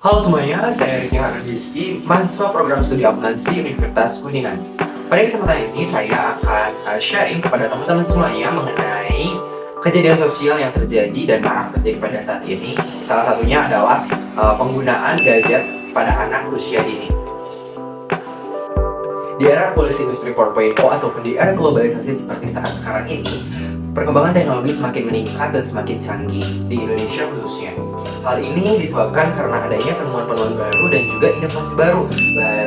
Halo semuanya, saya Riki Rizky, mahasiswa program studi akuntansi Universitas Kuningan. Pada kesempatan ini saya akan sharing kepada teman-teman semuanya mengenai kejadian sosial yang terjadi dan marak terjadi pada saat ini. Salah satunya adalah penggunaan gadget pada anak usia dini. Di era revolusi industri 4.0 ataupun di era globalisasi seperti saat sekarang ini, perkembangan teknologi semakin meningkat dan semakin canggih di Indonesia khususnya. Hal ini disebabkan karena adanya penemuan-penemuan baru dan juga inovasi baru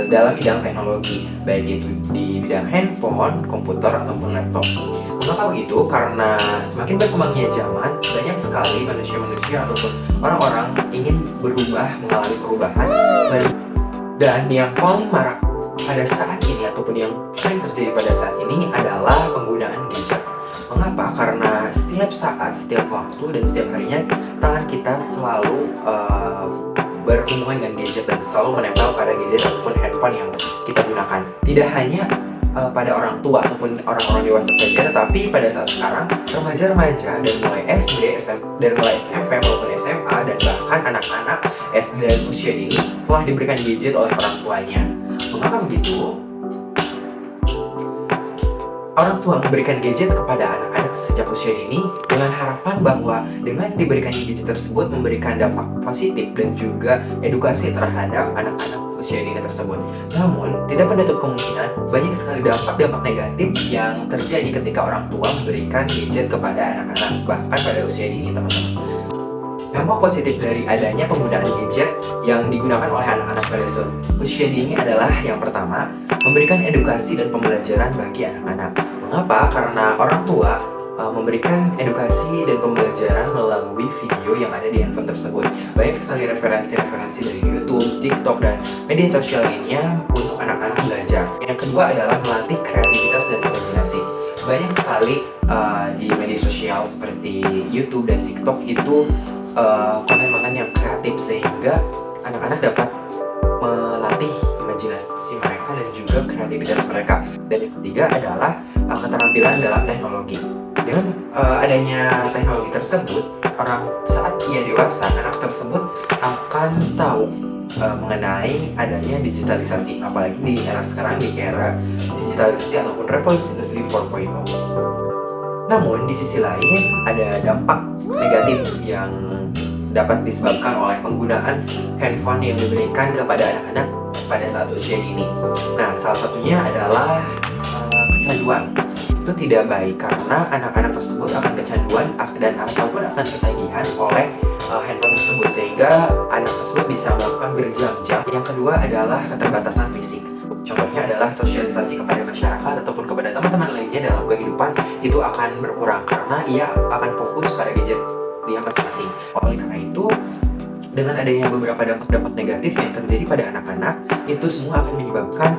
dalam bidang teknologi, baik itu di bidang handphone, komputer, ataupun laptop. Mengapa begitu? Karena semakin berkembangnya zaman, banyak sekali manusia-manusia ataupun orang-orang ingin berubah, mengalami perubahan. Dan yang paling marak pada saat ini ataupun yang sering terjadi pada saat ini adalah penggunaan gadget. Mengapa? Karena setiap saat, setiap waktu, dan setiap harinya tangan kita selalu berhubungan dengan gadget dan selalu menempel pada gadget ataupun handphone yang kita gunakan. Tidak hanya pada orang tua ataupun orang-orang dewasa saja, tetapi pada saat sekarang remaja-remaja dari mulai SD, dari mulai SMP maupun SMA, dan bahkan anak-anak SD dan usia dini telah diberikan gadget oleh orang tuanya. Mengapa begitu? Orang tua memberikan gadget kepada anak-anak sejak usia dini dengan harapan bahwa dengan diberikannya gadget tersebut memberikan dampak positif dan juga edukasi terhadap anak-anak usia dini tersebut. Namun, tidak menutup kemungkinan banyak sekali dampak-dampak negatif yang terjadi ketika orang tua memberikan gadget kepada anak-anak bahkan pada usia dini, teman-teman. Dampak positif dari adanya penggunaan gadget yang digunakan oleh anak-anak pada usia dini adalah yang pertama, memberikan edukasi dan pembelajaran bagi anak-anak. Mengapa? Karena orang tua memberikan edukasi dan pembelajaran melalui video yang ada di handphone tersebut. Banyak sekali referensi-referensi dari YouTube, TikTok, dan media sosial lainnya untuk anak-anak belajar. Yang kedua adalah melatih kreativitas dan imajinasi. Banyak sekali di media sosial seperti YouTube dan TikTok itu konten-konten yang kreatif sehingga anak-anak dapat melatih imajinasi mereka dan juga kreativitas mereka. Dan yang ketiga adalah keterampilan dalam teknologi. Dengan adanya teknologi tersebut, orang saat ia dewasa, anak tersebut akan tahu mengenai adanya digitalisasi, apalagi di era sekarang, di era digitalisasi ataupun revolusi industri 4.0. Namun di sisi lain ada dampak negatif yang dapat disebabkan oleh penggunaan handphone yang diberikan kepada anak-anak pada saat usia dini. Nah, salah satunya adalah kecanduan. Itu tidak baik karena anak-anak tersebut akan kecanduan dan ataupun akan ketagihan oleh handphone tersebut sehingga anak tersebut bisa melakukan berjam-jam. Yang kedua adalah keterbatasan fisik. Contohnya adalah sosialisasi kepada masyarakat ataupun kepada teman-teman lainnya dalam kehidupan itu akan berkurang karena ia akan fokus pada gadget dia masing-masing. Oleh karena itu, dengan adanya beberapa dampak-dampak negatif yang terjadi pada anak-anak, itu semua akan menyebabkan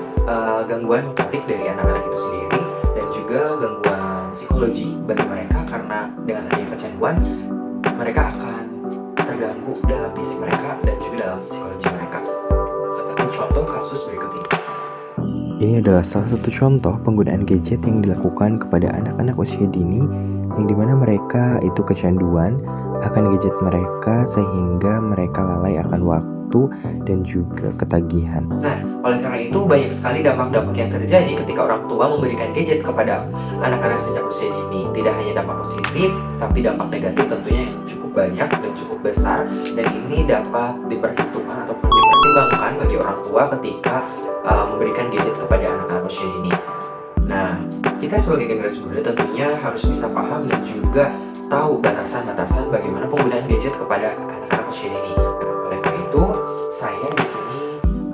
gangguan motorik dari anak-anak itu sendiri dan juga gangguan psikologi bagi mereka karena dengan adanya kecanduan, mereka akan terganggu dalam fisik mereka dan juga dalam psikologi mereka. Seperti contoh kasus berikut ini. Ini adalah salah satu contoh penggunaan gadget yang dilakukan kepada anak-anak usia dini yang dimana mereka itu kecanduan akan gadget mereka sehingga mereka lalai akan waktu dan juga ketagihan. Nah, oleh karena itu banyak sekali dampak-dampak yang terjadi ketika orang tua memberikan gadget kepada anak-anak sejak usia dini. Tidak hanya dampak positif, tapi dampak negatif tentunya yang cukup banyak dan cukup besar, dan ini dapat diperhitungkan ataupun dipertimbangkan bagi orang tua ketika memberikan gadget kepada anak-anak usia dini. Nah, kita sebagai generasi muda tentunya harus bisa paham dan juga tahu batasan-batasan bagaimana penggunaan gadget kepada anak-anak usia dini. Oleh karena itu, saya di sini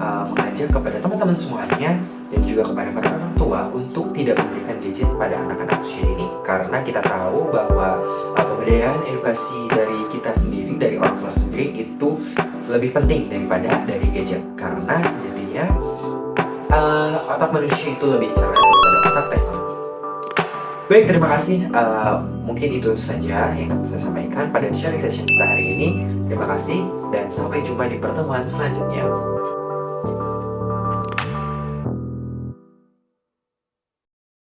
mengajak kepada teman-teman semuanya dan juga kepada para orang tua untuk tidak memberikan gadget pada anak-anak usia dini, karena kita tahu bahwa pemberian edukasi dari kita sendiri, dari orang tua sendiri itu lebih penting daripada dari gadget, karena sejatinya otak manusia itu lebih cerdas daripada otak teknologi. Baik, terima kasih. Mungkin itu saja yang saya sampaikan pada sharing session kita hari ini. Terima kasih dan sampai jumpa di pertemuan selanjutnya.